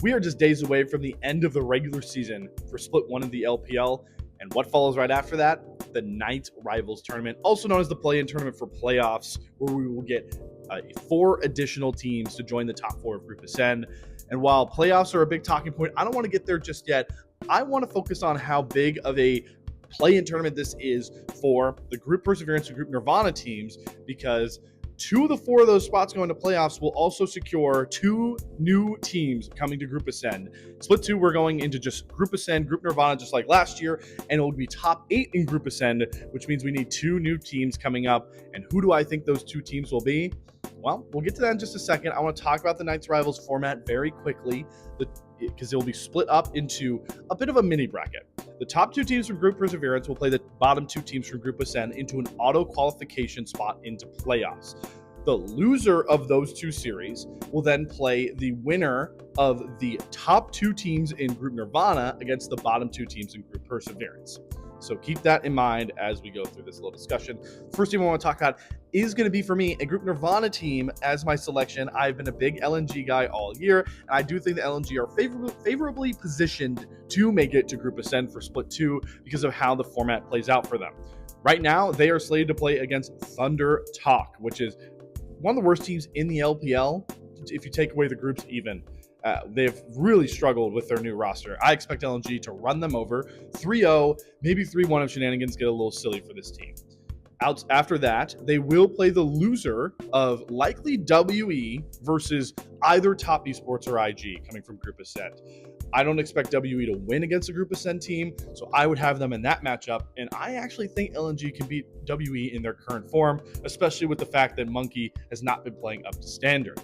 We are just days away from the end of the regular season for Split 1 of the LPL, and what follows right after that? The Night Rivals Tournament, also known as the Play-In Tournament for playoffs, where we will get 4 additional teams to join the top 4 of Group Ascend. And while playoffs are a big talking point, I don't want to get there just yet. I want to focus on how big of a play-in tournament this is for the Group Perseverance and Group Nirvana teams, because 2 of the 4 of those spots going to playoffs will also secure 2 new teams coming to Group Ascend. Split 2, we're going into just Group Ascend, Group Nirvana, just like last year, and it will be top 8 in Group Ascend, which means we need 2 new teams coming up. And who do I think those 2 teams will be? Well, we'll get to that in just a second. I want to talk about the Knights Rivals format very quickly, because it will be split up into a bit of a mini bracket. The top 2 teams from Group Perseverance will play the bottom 2 teams from Group Ascend into an auto qualification spot into playoffs. The loser of those 2 series will then play the winner of the top 2 teams in Group Nirvana against the bottom 2 teams in Group Perseverance. So keep that in mind as we go through this little discussion. First team I want to talk about is going to be, for me, a Group Nirvana team as my selection. I've been a big LNG guy all year, and I do think the LNG are favorably positioned to make it to Group Ascend for Split 2 because of how the format plays out for them. Right now, they are slated to play against Thunder Talk, which is one of the worst teams in the LPL if you take away the groups even. They've really struggled with their new roster. I expect LNG to run them over 3-0, maybe 3-1 if shenanigans get a little silly for this team. After that, they will play the loser of likely WE versus either Top Esports or IG coming from Group Ascend. I don't expect WE to win against a Group Ascend team, so I would have them in that matchup, and I actually think LNG can beat WE in their current form, especially with the fact that Monkey has not been playing up to standard.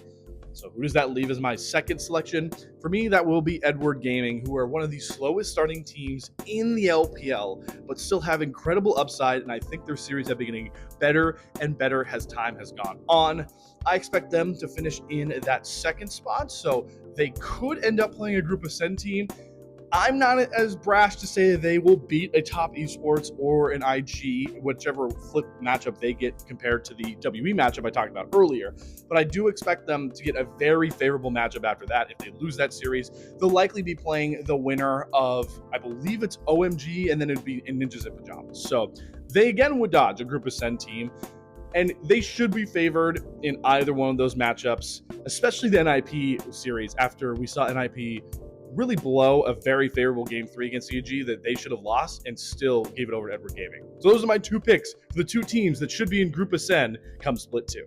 So who does that leave as my second selection? For me, that will be Edward Gaming, who are one of the slowest starting teams in the LPL, but still have incredible upside, and I think their series have been getting better and better as time has gone on. I expect them to finish in that second spot, so they could end up playing a Group Ascend team. I'm not as brash to say that they will beat a Top Esports or an IG, whichever flip matchup they get compared to the WE matchup I talked about earlier. But I do expect them to get a very favorable matchup after that. If they lose that series, they'll likely be playing the winner of, I believe it's OMG, and then it'd be in Ninjas in Pajamas. So they again would dodge a Group Ascend team, and they should be favored in either one of those matchups, especially the NIP series after we saw NIP really blow a very favorable Game 3 against CG that they should have lost and still gave it over to Edward Gaming. So those are my 2 picks for the 2 teams that should be in Group Ascend come Split 2.